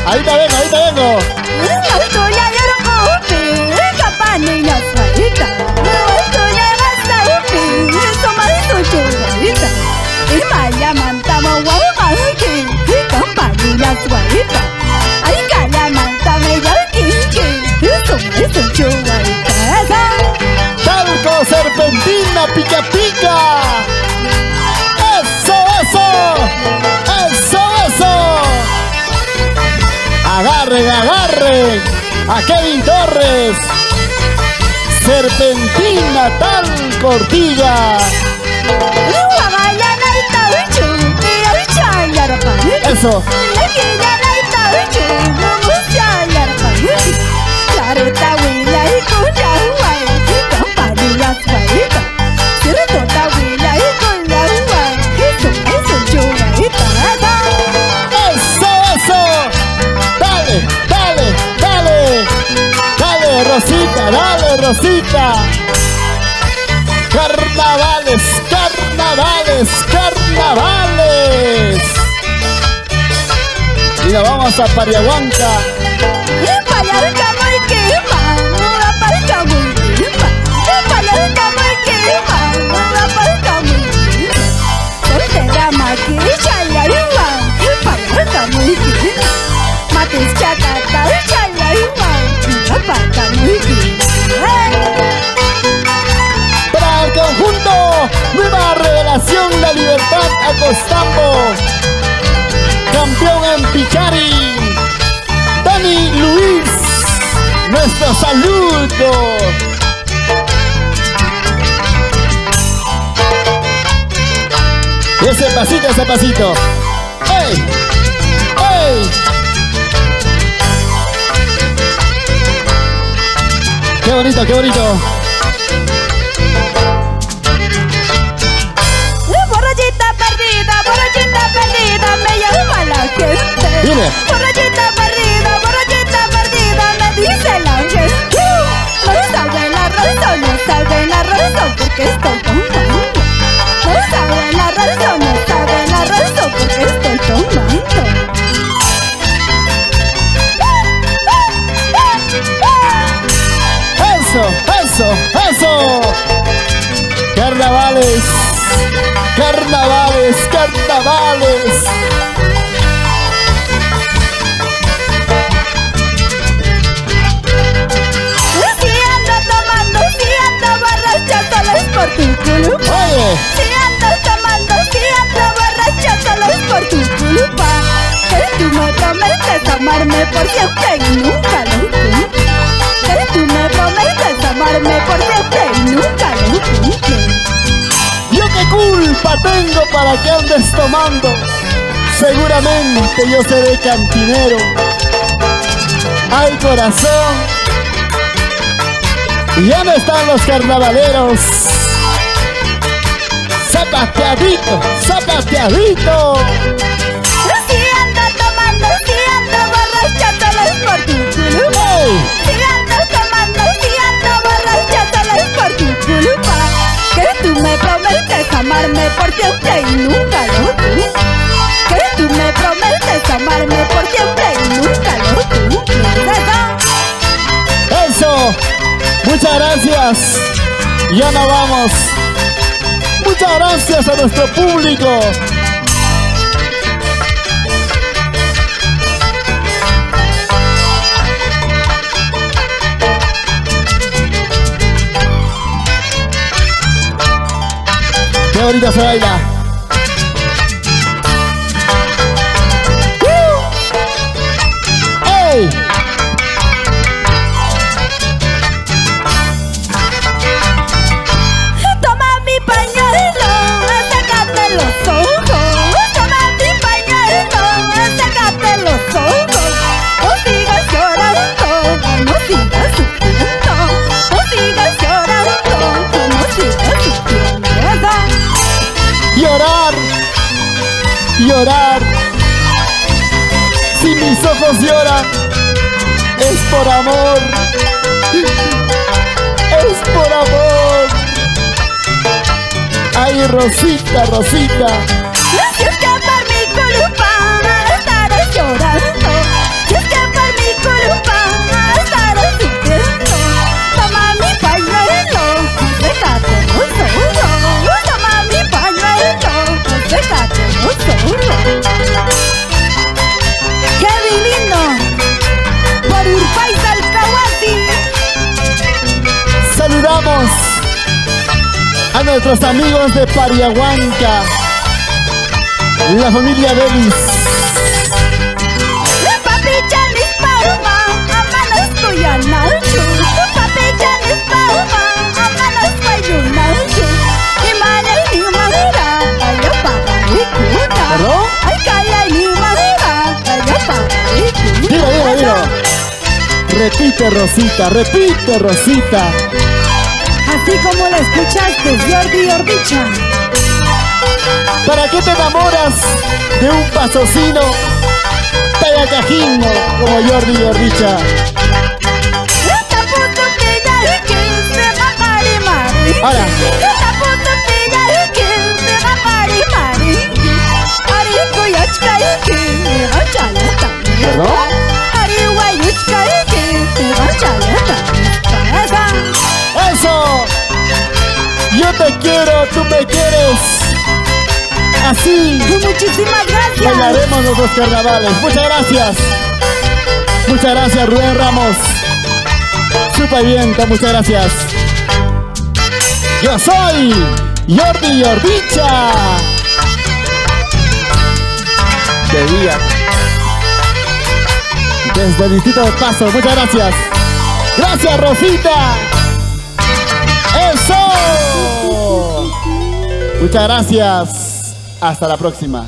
Ahorita vengo. Talco, serpentina, pica pica. Eso. Agarren a Kevin Torres. Serpentina, Talco, Ortiga. Eso. Dale, Rosita. Carnavales. Y nos vamos a Pariahuanca. Para el conjunto Nueva Revelación La Libertad Acostambo, campeón en Pichari, Dani Luis, nuestro saludo. Ese pasito. ¡Ey! ¡Qué bonito! Borrachita perdida, me llama la gente. Dime. Borrachita perdida, me dice la gente. No saben la razón, porque estoy tomando. No saben la razón, porque estoy tomando. Eso. Carnavales. Si ando borracha, solo es por tu culpa. Oye. Si ando borracha, solo es por tu culpa. Que tú me prometes amarme por siempre y nunca lo cumples. Que tú me prometes amarme por siempre y nunca lo cumples. ¿Yo qué culpa tengo para que andes tomando? Seguramente yo seré cantinero. Ay, corazón, ya no están los carnavaleros. Zapateadito. Si ando borracha, solo es por tu culpa. Si ando borracha, solo es por tu culpa. Que tú me prometes amarme por siempre y nunca lo cumples. Que tú me prometes amarme por siempre y nunca lo cumples. Eso. Muchas gracias. Ya nos vamos. Muchas gracias a nuestro público. Qué bonita se baila. ¡Ey! Toma mi pañuelo, sácate los ojos. Toma mi pañuelo, sácate los ojos. No sigas llorando, no sigas sufriendo. No sigas llorando, no sigas sufriendo. Llorar. Si mis ojos lloran, es por amor. Es por amor. Ay, Rosita. Si es que por mi culpa estarás llorando. Si es nuestros amigos de Pariahuanca, la familia Davis. Papi Janis Palma, amanas Kuyanalchu. Papi Janis Palma, amanas Payunalchu. Y Malay ni Mahura, ayo pagarikuna. ¿Perdón? Ay, Kalay ni Mahura, ayo pagarikuna. Dilo. Repite, Rosita, repite, Rosita. Así como la escuchaste, Jordi Ordicha. ¿Para qué te enamoras de un pasocino tallacajino como Jordi Ordicha? Ahora. ¿Perdón? ¡Eso! Yo te quiero, tú me quieres. Así Muchísimas gracias. bailaremos nuestros carnavales. Muchas gracias. Muchas gracias, Rubén Ramos. Súper bien, muchas gracias. Yo soy Jordi Ordicha. De día. Desde el distrito de Paso. Muchas gracias. Gracias, Rosita. ¡Eso! Muchas gracias. Hasta la próxima.